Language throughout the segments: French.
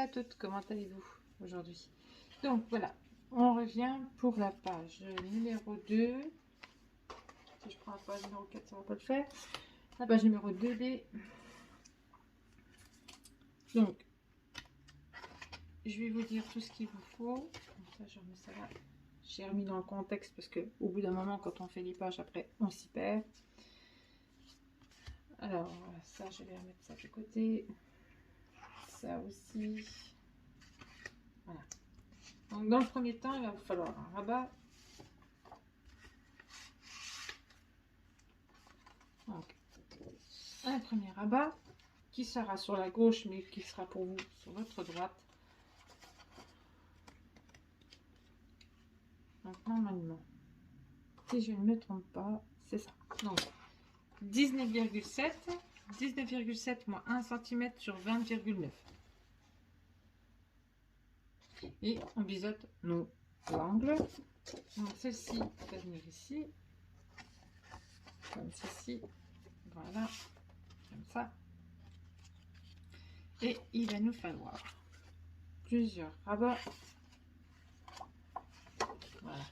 à toutes, comment allez-vous aujourd'hui? Donc voilà, on revient pour la page numéro 2. Si je prends la page numéro 4, ça va pas le faire. La page numéro 2B. Donc, je vais vous dire tout ce qu'il vous faut. Comme ça, je remets ça là. J'ai remis dans le contexte parce que au bout d'un moment, quand on fait les pages, après, on s'y perd. Alors, ça, je vais remettre ça de côté. Ça aussi. Voilà. Donc, dans le premier temps, il va vous falloir un rabat. Donc, un premier rabat qui sera sur la gauche, mais qui sera pour vous sur votre droite. Donc, normalement, si je ne me trompe pas, c'est ça. Donc, 19,7. 19,7 moins 1 cm sur 20,9. Et on biseaute nos angles. Donc celle-ci va venir ici. Comme ceci. Voilà. Comme ça. Et il va nous falloir plusieurs rabats. Voilà.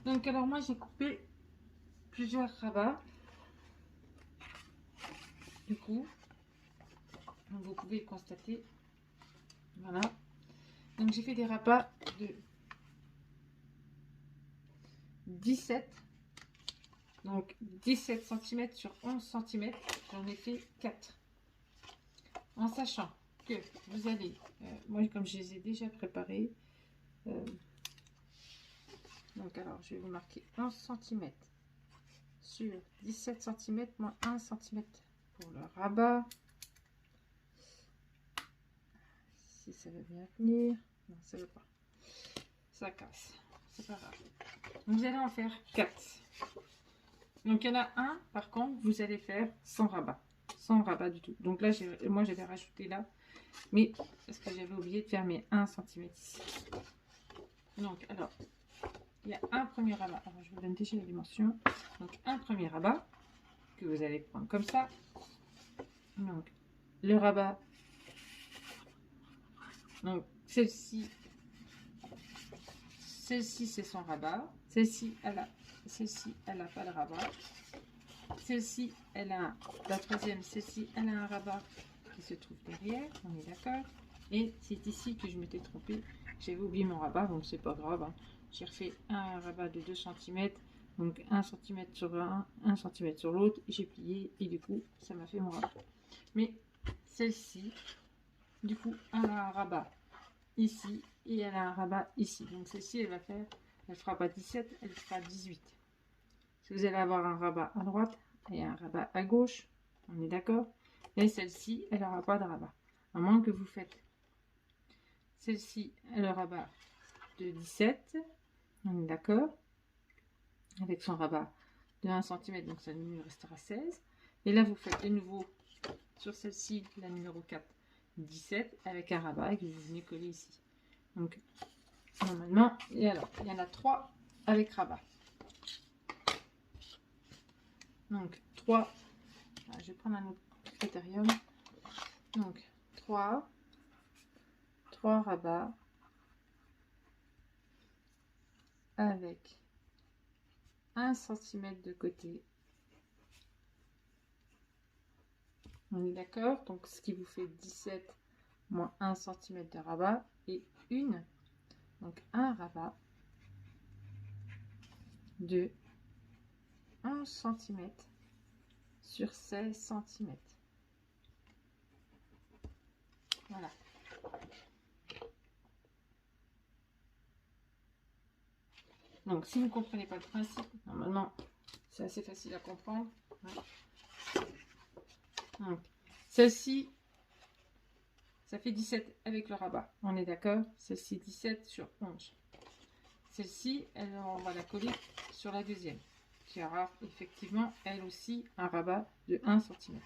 Donc alors moi j'ai coupé plusieurs rabats. Du coup, vous pouvez le constater. Voilà. Donc j'ai fait des rabats de 17. Donc 17 cm sur 11 cm. J'en ai fait 4. En sachant que vous allez, moi comme je les ai déjà préparés, donc alors je vais vous marquer 11 cm sur 17 cm moins 1 cm pour le rabat. Si ça veut bien venir, non ça veut pas, ça casse, c'est pas grave. Donc, vous allez en faire 4. Donc il y en a un par contre vous allez faire sans rabat du tout. Donc là moi j'avais rajouté là, mais parce que j'avais oublié de faire mes 1 cm ici. Donc alors il y a un premier rabat. Alors je vous donne déjà les dimensions. Donc un premier rabat que vous allez prendre comme ça. Donc le rabat, donc celle-ci c'est son rabat, celle-ci elle a pas de rabat, celle-ci elle a la troisième, celle-ci elle a un rabat qui se trouve derrière, on est d'accord. Et c'est ici que je m'étais trompée, j'avais oublié mon rabat, donc c'est pas grave, hein. J'ai refait un rabat de 2 cm, donc 1 cm sur l'un, 1 cm sur l'autre, j'ai plié et du coup ça m'a fait mon rabat. Mais celle-ci, du coup, elle a un rabat ici et elle a un rabat ici. Donc celle-ci, elle fera pas 17, elle fera 18. Si vous allez avoir un rabat à droite et un rabat à gauche, on est d'accord. Et celle-ci, elle n'aura pas de rabat. À moins que vous faites celle-ci, elle aura rabat de 17, on est d'accord. Avec son rabat de 1 cm, donc ça nous restera 16. Et là, vous faites de nouveau sur celle-ci, la numéro 4, 17 avec un rabat que vous venez coller ici. Donc normalement, et alors il y en a 3 avec rabat. Donc 3, je vais prendre un autre critérium. Donc 3 rabats avec 1 cm de côté. On est d'accord? Donc ce qui vous fait 17 moins 1 cm de rabat et donc un rabat de 11 cm sur 16 cm. Voilà. Donc si vous ne comprenez pas le principe, normalement c'est assez facile à comprendre. Donc celle-ci, ça fait 17 avec le rabat, on est d'accord. Celle-ci 17 sur 11. Celle-ci, on va la coller sur la deuxième, qui aura effectivement elle aussi un rabat de 1 cm.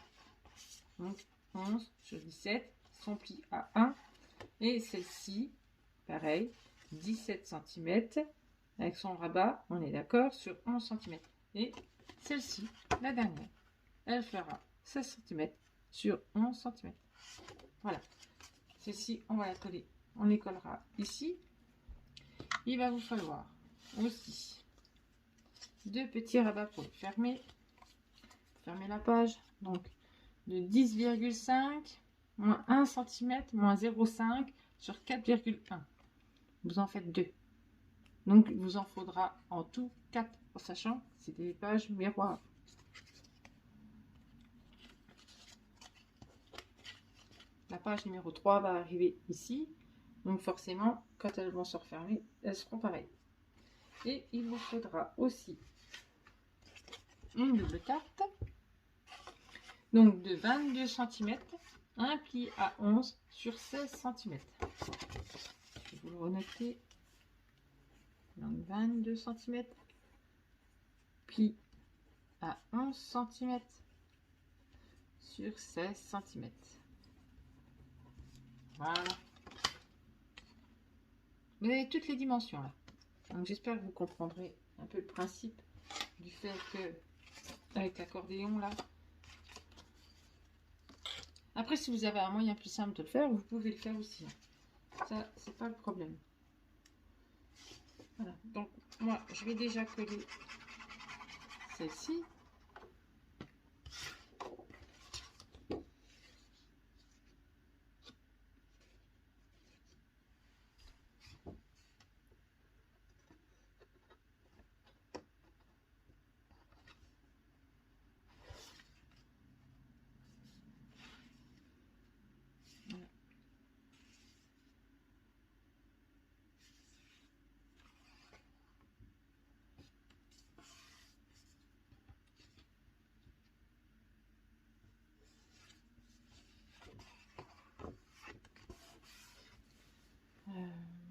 Donc 11 sur 17, son pli à 1. Et celle-ci, pareil, 17 cm avec son rabat, on est d'accord, sur 11 cm. Et celle-ci, la dernière, elle fera 16 cm sur 11 cm. Voilà. Celle-ci, on va la coller. On les collera ici. Il va vous falloir aussi 2 petits rabats pour fermer. Fermer la page. Donc, de 10,5 moins 1 cm moins 0,5 sur 4,1. Vous en faites 2. Donc, il vous en faudra en tout 4, en sachant que c'est des pages miroirs. La page numéro 3 va arriver ici. Donc, forcément, quand elles vont se refermer, elles seront pareilles. Et il vous faudra aussi une double carte. Donc, de 22 cm, un pli à 11 sur 16 cm. Je vais vous le renoter. Donc 22 cm, pli à 11 cm sur 16 cm. Voilà. Vous avez toutes les dimensions là. Donc j'espère que vous comprendrez un peu le principe du fait que avec l'accordéon là. Après, si vous avez un moyen plus simple de le faire, vous pouvez le faire aussi. Ça, c'est pas le problème. Voilà. Donc moi, je vais déjà coller celle-ci.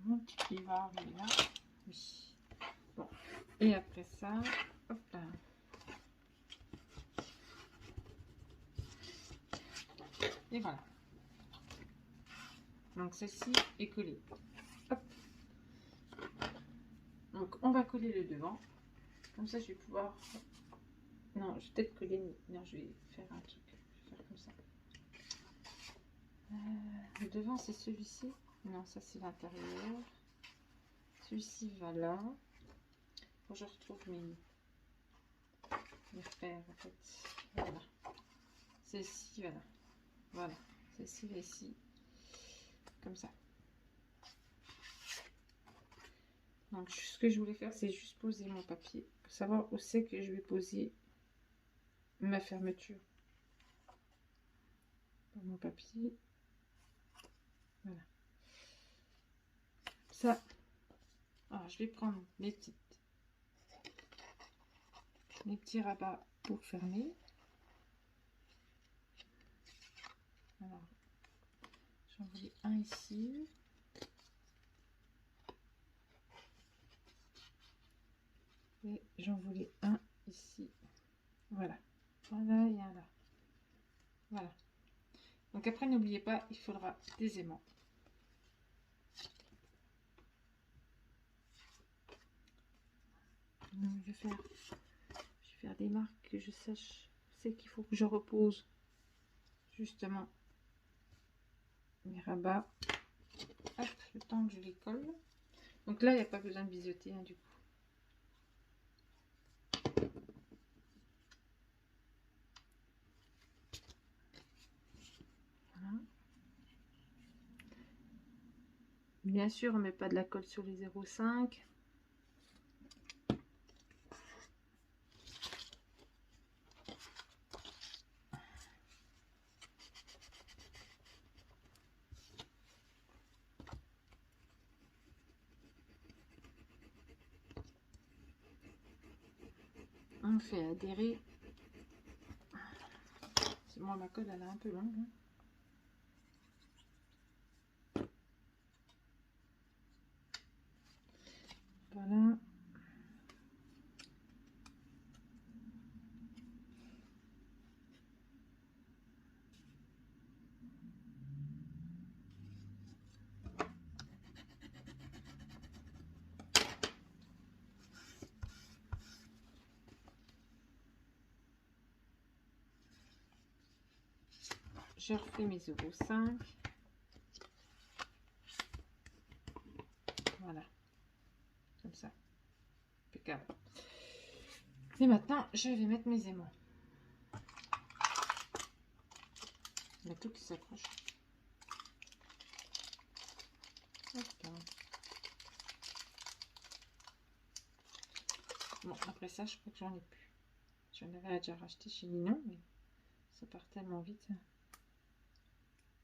Mon petit pli va arriver là. Oui. Bon. Et après ça, hop là. Et voilà. Donc celle-ci est collée. Hop. Donc on va coller le devant. Comme ça je vais pouvoir... Non, je vais peut-être coller... Non, je vais faire un truc. Je vais faire comme ça. Le devant c'est celui-ci. Non, ça c'est l'intérieur. Celui-ci va là. Faut que je retrouve mes repères en fait. Voilà. Celle-ci, voilà. Voilà. Celle-ci va ici. Comme ça. Donc ce que je voulais faire, c'est juste poser mon papier. Pour savoir où c'est que je vais poser ma fermeture. Pour mon papier. Voilà. Ça. Alors, je vais prendre mes petits rabats pour fermer. Alors, j'en voulais un ici. Et j'en voulais un ici. Voilà. Voilà et un là. Voilà. Donc après, n'oubliez pas, il faudra des aimants. Donc, je vais faire des marques que je sache. C'est qu'il faut que je repose justement mes rabats. Hop, le temps que je les colle. Donc là, il n'y a pas besoin de biseauter hein, du coup. Voilà. Bien sûr, on ne met pas de la colle sur les 0,5. On fait adhérer. Moi, ma colle, elle est un peu longue. Hein. Voilà. Je refais mes 0,5. comme ça. Impeccable. Et maintenant, je vais mettre mes aimants. Il y a tout qui s'accroche. Bon, après ça, je crois que j'en ai plus. J'en avais déjà racheté chez Ninon, mais ça part tellement vite.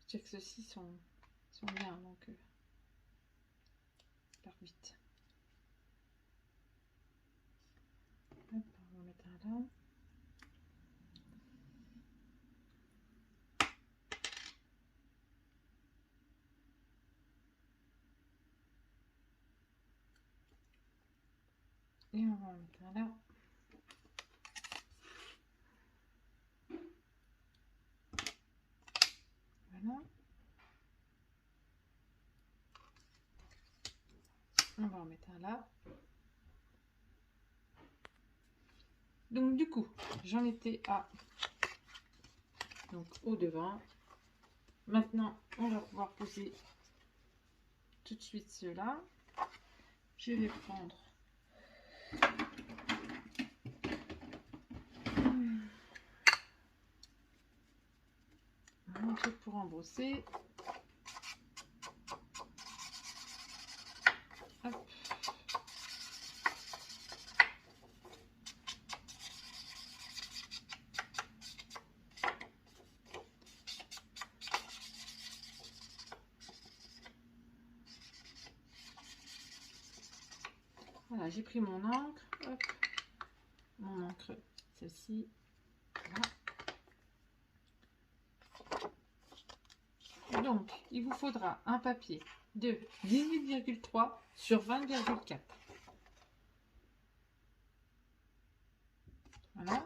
Je sais que ceux-ci sont bien, donc ça part vite. Hop, on va mettre un là. Et on va en mettre un là. Voilà. On va en mettre un là. Donc du coup, j'en étais à donc au devant. Maintenant, on va pouvoir poser tout de suite ceux-là. Je vais prendre mon truc pour embrosser. Hop. Voilà, j'ai pris mon encre. Hop. Mon encre, celle-ci. Voilà. Donc, il vous faudra un papier de 18,3 sur 20,4. Voilà.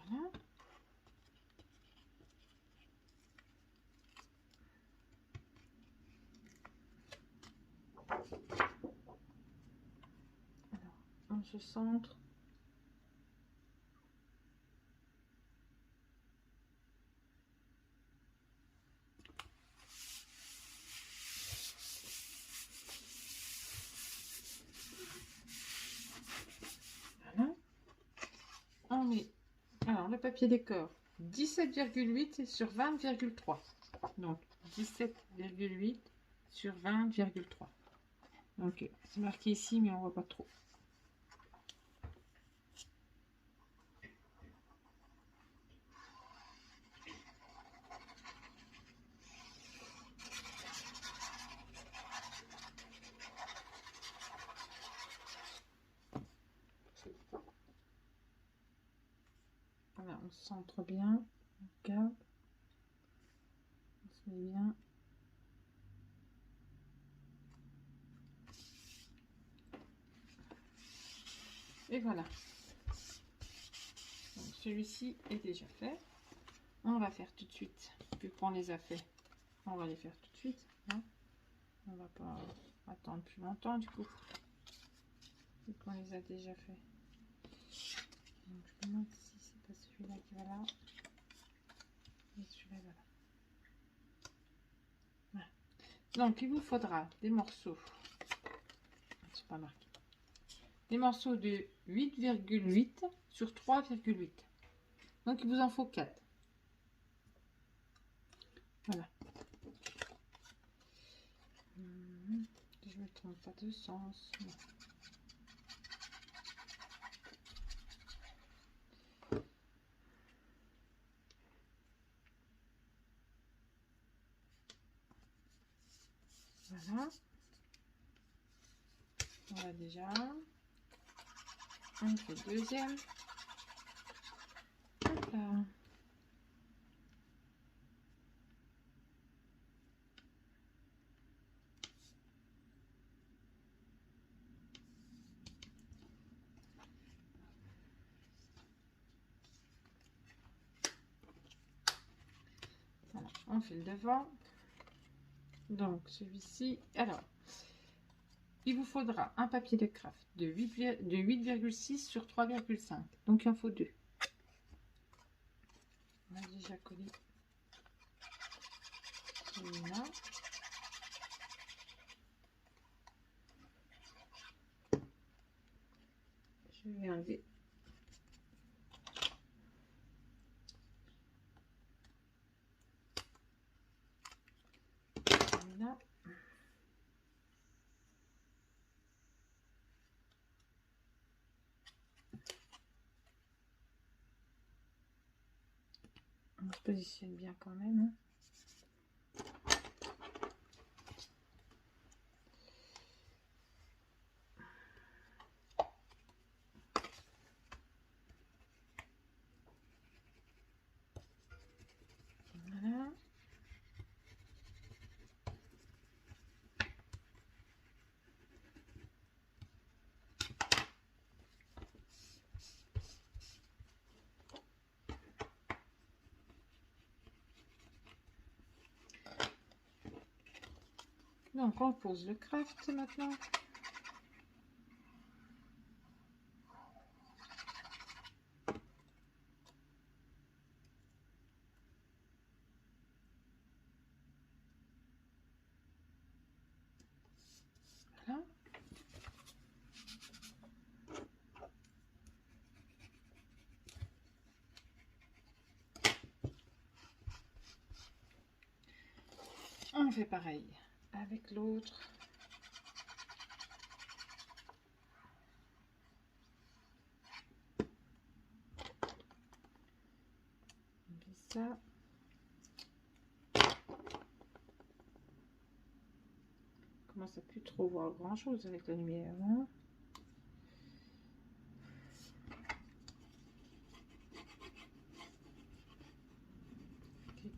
Voilà. Alors, on se centre. Voilà. On met alors le papier décor 17,8 sur 20,3. Donc 17,8 sur 20,3. Ok, c'est marqué ici, mais on voit pas trop. Voilà, on se centre bien. On regarde. On se met bien. Et voilà. Celui-ci est déjà fait. On va faire tout de suite. Vu qu'on les a fait, on va les faire tout de suite. Hein. On va pas attendre plus longtemps du coup. Vu qu'on les a déjà fait. Donc, je me demande si c'est pas celui-là qui va là. Et celui-là va là. Voilà. Donc, il vous faudra des morceaux. C'est pas marqué. Des morceaux de 8,8 sur 3,8. Donc, il vous en faut 4. Voilà. Je me trompe pas de sens. Voilà. On a déjà. On fait le deuxième. Hop là. Voilà. On fait le devant. Donc celui-ci. Alors, il vous faudra un papier de craft de 8,6 sur 3,5. Donc il en faut 2. On a déjà collé celui-là. Je vais enlever. Celui-là. On se positionne bien quand même. Hein. Voilà. Donc on pose le craft maintenant. Voilà. On fait pareil avec l'autre. On fait ça. On commence à plus trop voir grand chose avec la lumière. Hein.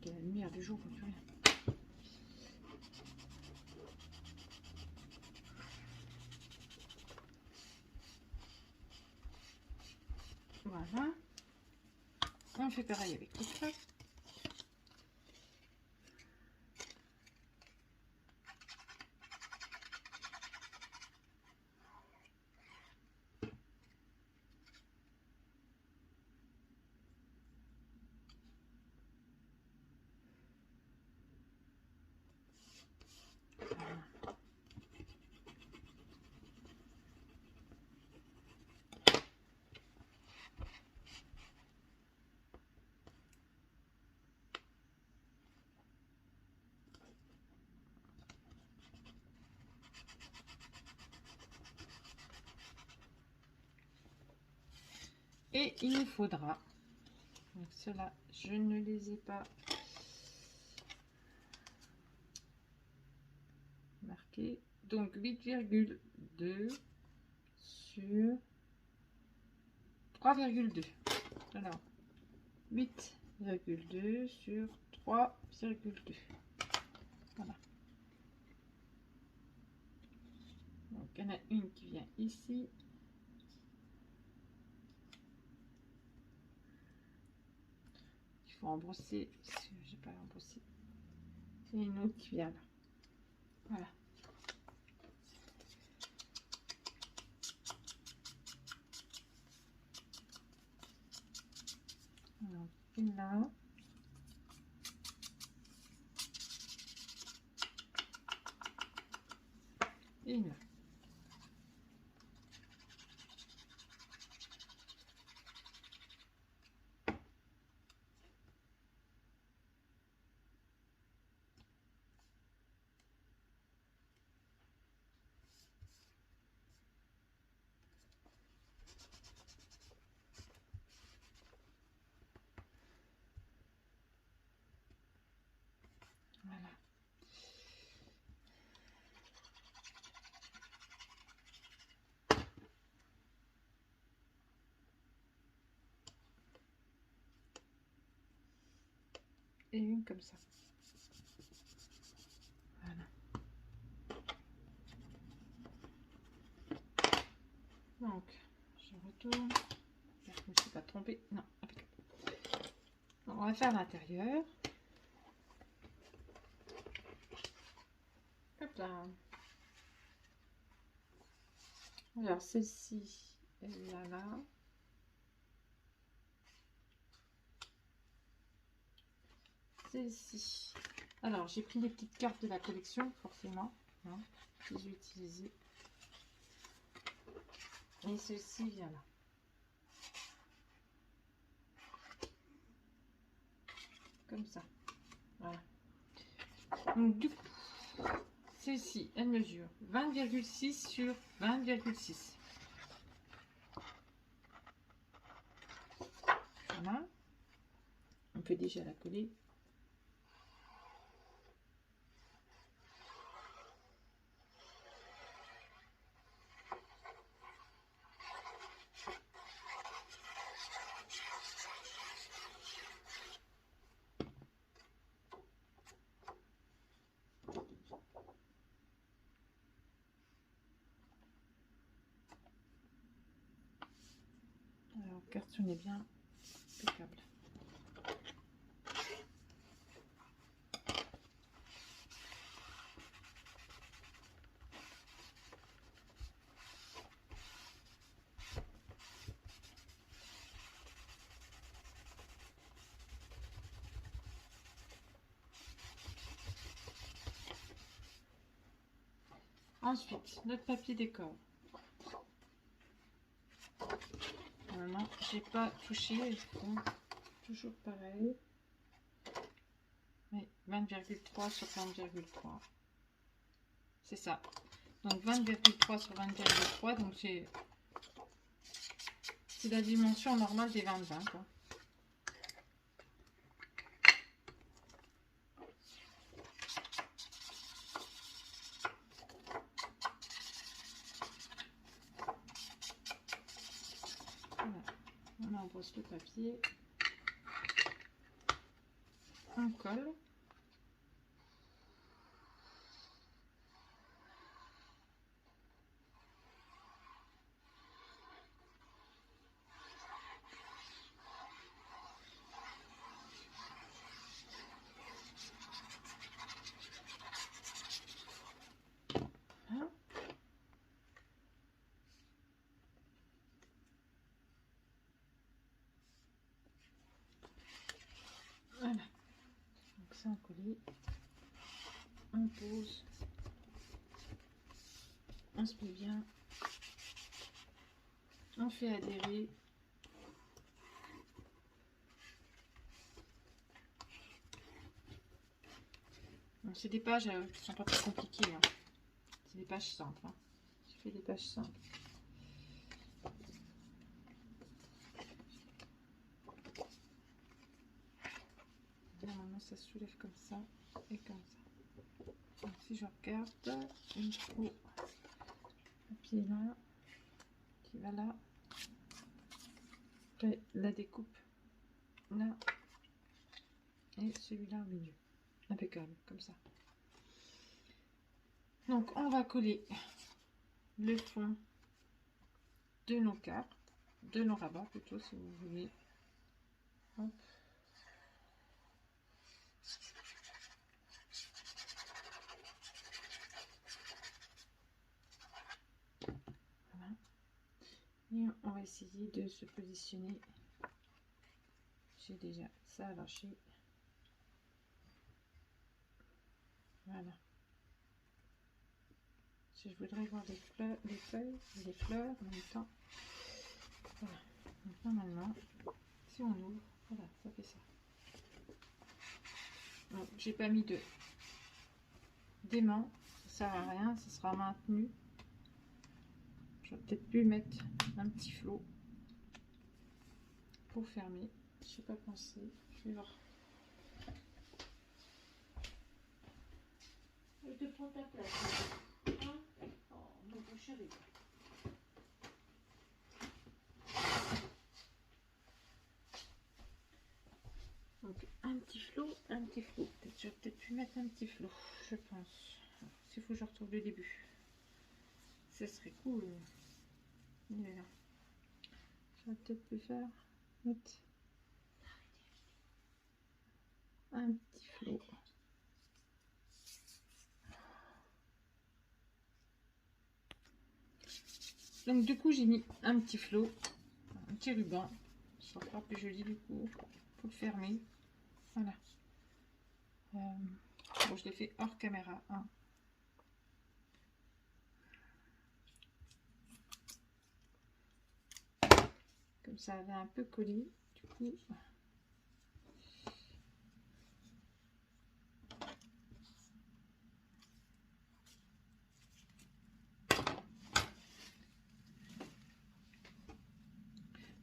La lumière du jour, on voit plus rien. Voilà. On fait pareil avec le craft. Et il nous faudra, donc cela je ne les ai pas marqués, donc 8,2 sur 3,2. Alors 8,2 sur 3,2. Voilà. Donc il y en a une qui vient ici. Il faut embrosser, j'ai pas embossé. Et une autre qui vient là. Voilà. Donc une là. Et une là. Voilà. Et une comme ça. Voilà. Donc, je retourne. Je ne me suis pas trompée. Non, on va faire l'intérieur. Hop là. Alors, celle-ci, elle est là. Celle-ci. Alors, j'ai pris les petites cartes de la collection, forcément, hein, que j'ai utilisées. Et celle-ci vient là. Comme ça. Voilà. Donc, du coup, celle-ci, elle mesure 20,6 sur 20,6. Voilà. On peut déjà la coller. Alors, cartonnez bien, impeccable. Ensuite, notre papier décor. Maintenant, j'ai pas touché, donc toujours pareil. Mais 20,3 sur 20,3. C'est ça. Donc 20,3 sur 20,3. Donc c'est la dimension normale des 20-20. Voilà. On embosse le papier. On colle. Hein? Voilà. Donc ça, on colle. On pose. On se met bien. On fait adhérer. C'est des pages qui ne sont pas très compliquées. Hein. C'est des pages simples. Hein. Je fais des pages simples. Normalement, ça se soulève comme ça et comme ça. Donc, si je regarde, il faut le pied là, qui va là. Après, la découpe là. Et celui-là au milieu. Impeccable, comme ça. Donc, on va coller le fond de nos cartes, de nos rabats plutôt, si vous voulez. Hop. Voilà. Et on va essayer de se positionner. J'ai déjà ça lâché. Voilà. Si je voudrais voir les feuilles, les fleurs en même temps. Voilà. Donc normalement, si on ouvre, voilà, ça fait ça. Donc j'ai pas mis de d'aimant, ça sert à rien, ça sera maintenu. J'aurais peut-être pu mettre un petit flot pour fermer. Je sais pas pensé. Je vais voir. Je te prends ta place. Hein? Oh, mon chéri. Donc un petit flot, un petit flot. J'aurais peut-être pu mettre un petit flot, je pense. S'il faut que je retrouve le début. Ce serait cool. Il est là. J'aurais peut-être pu faire mettre un petit flot. Donc du coup j'ai mis un petit flot, un petit ruban, ça sera plus joli du coup, pour le fermer. Voilà. Bon, je l'ai fait hors caméra, hein. Comme ça elle est un peu collée, du coup.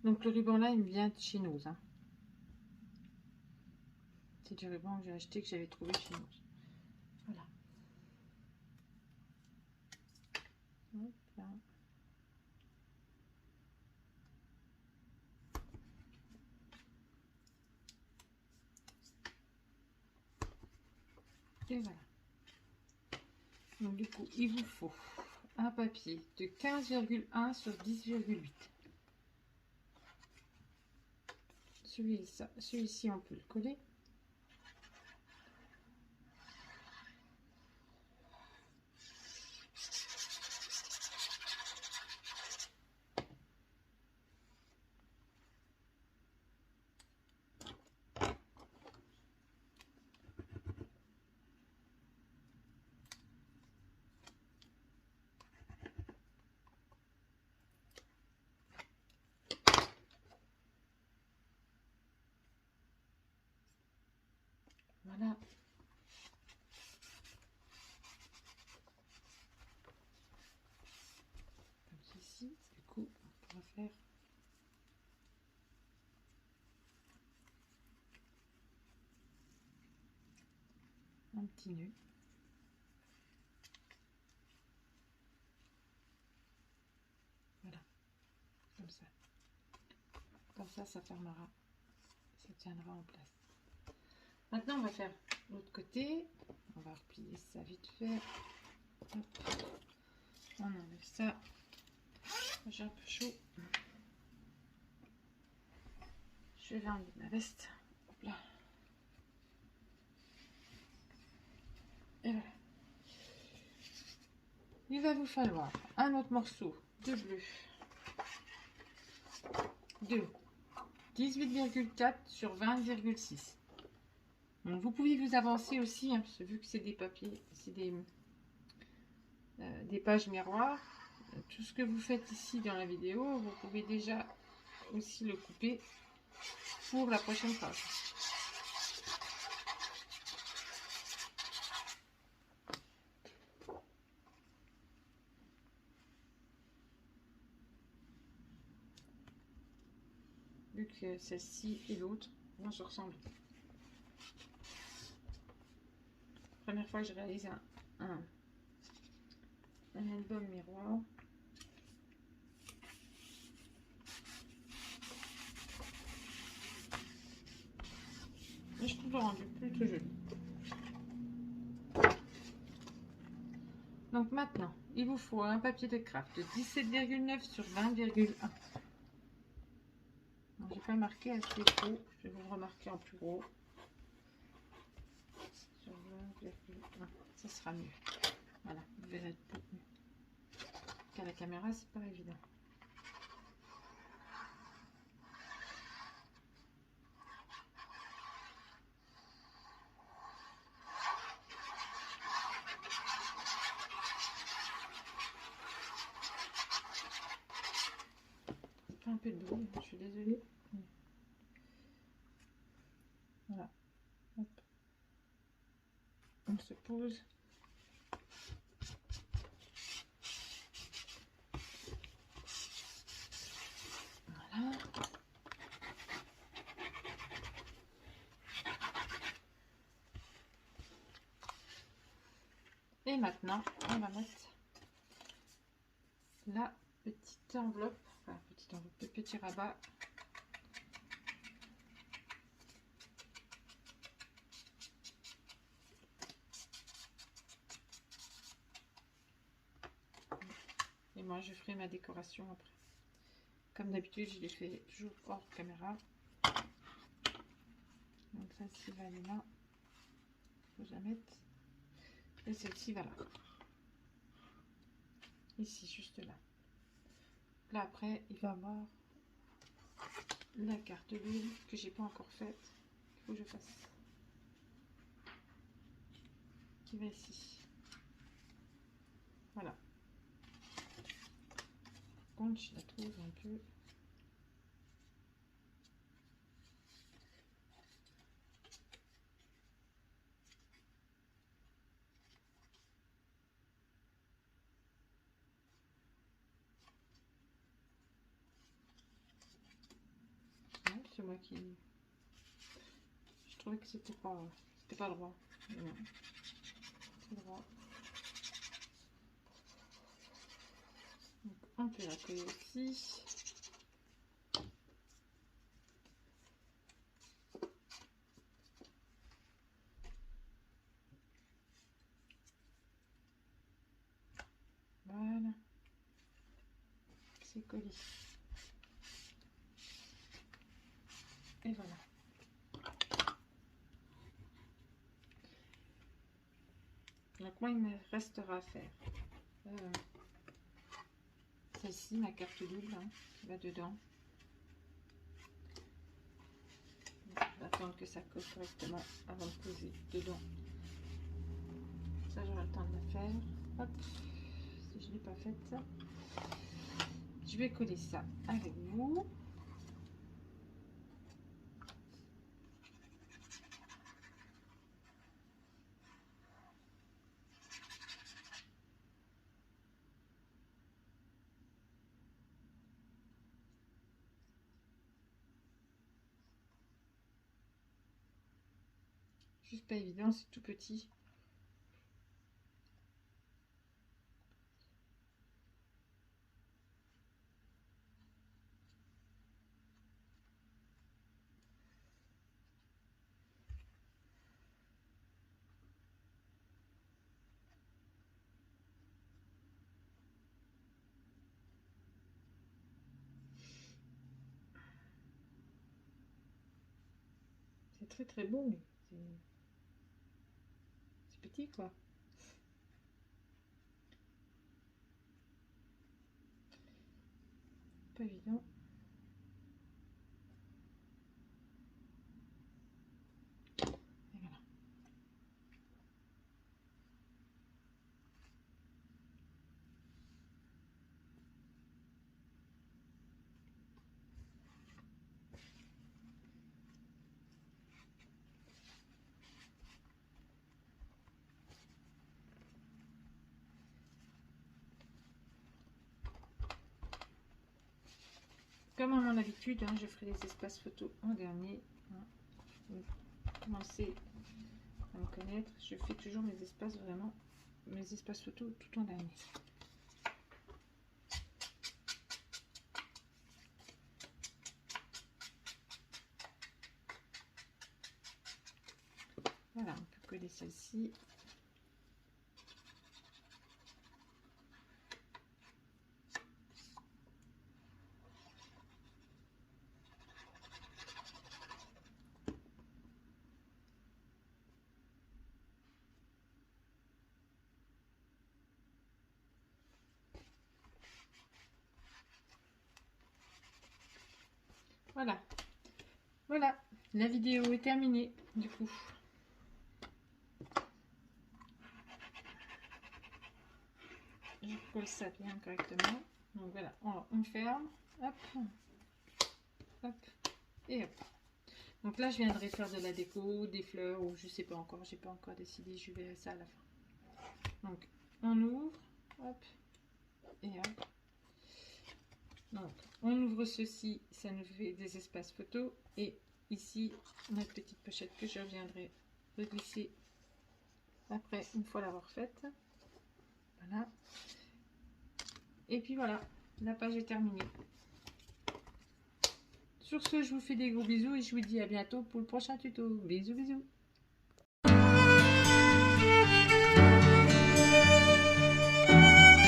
Donc le ruban là il me vient de chez Noz, hein. C'est du ruban que j'ai acheté, que j'avais trouvé chez Noz. Voilà. Hop là. Et voilà. Donc du coup il vous faut un papier de 15,1 sur 10,8. Celui-ci on peut le coller. Voilà. Comme ceci, du coup, on va faire un petit nœud. Voilà, comme ça. Comme ça fermera, ça tiendra en place. Maintenant, on va faire l'autre côté. On va replier ça vite fait. Hop. On enlève ça. J'ai un peu chaud. Je vais enlever ma veste. Hop là. Et voilà. Il va vous falloir un autre morceau de bleu de 18,4 sur 20,6. Donc vous pouvez vous avancer aussi, hein, parce que vu que c'est des papiers, c'est des pages miroirs. Tout ce que vous faites ici dans la vidéo, vous pouvez déjà aussi le couper pour la prochaine page. Vu que celle-ci et l'autre vont se ressembler. Première fois que je réalise un album miroir. Et je trouve le rendu plutôt joli. Donc maintenant, il vous faut un papier de craft de 17,9 sur 20,1. J'ai pas marqué assez gros, je vais vous remarquer en plus gros. Sur 20,1, ça sera mieux. Voilà, vous verrez peut-être mieux. Qu'à la caméra, c'est pas évident. Un peu de bruit, je suis désolée. Voilà. Hop. On se pose. Voilà. Et maintenant, on va mettre la petite enveloppe, enfin petite enveloppe, le petit rabat. Et moi, je ferai ma décoration après. Comme d'habitude, je les fais toujours hors caméra. Donc celle-ci va aller là. Faut que je la mette. Et celle-ci va là. Ici, juste là. Là après, il va y avoir la carte d'huile que j'ai pas encore faite. Il faut que je fasse. Qui va ici. Voilà. Quand je la trouve un peu. C'est moi qui. Je trouvais que c'était pas droit. C'est droit. Donc, on peut la coller aussi. Voilà. C'est collé. Et voilà. Donc moi, il me restera à faire celle-ci, ma carte double, hein, qui va dedans. Donc, je vais attendre que ça colle correctement avant de poser dedans. Ça, j'aurai le temps de la faire. Hop, si je ne l'ai pas faite, ça. Je vais coller ça avec vous. Juste pas évident, c'est tout petit. C'est très très beau, mais c'est petit quoi. Pas évident. Et voilà. Comme à mon habitude, hein, je ferai les espaces photos en dernier. Hein. Vous commencez à me connaître. Je fais toujours mes espaces vraiment, mes espaces photos tout en dernier. Voilà, on peut coller celle-ci. Voilà, voilà, la vidéo est terminée du coup. Je colle ça bien correctement. Donc voilà, on ferme, hop, hop, et hop. Donc là, je viendrai faire de la déco, des fleurs, ou je sais pas encore, j'ai pas encore décidé, je verrai ça à la fin. Donc, on ouvre, hop, et hop. Donc, on ouvre ceci, ça nous fait des espaces photos, et ici, notre petite pochette que je reviendrai reglisser après, une fois l'avoir faite. Voilà. Et puis voilà, la page est terminée. Sur ce, je vous fais des gros bisous et je vous dis à bientôt pour le prochain tuto. Bisous, bisous.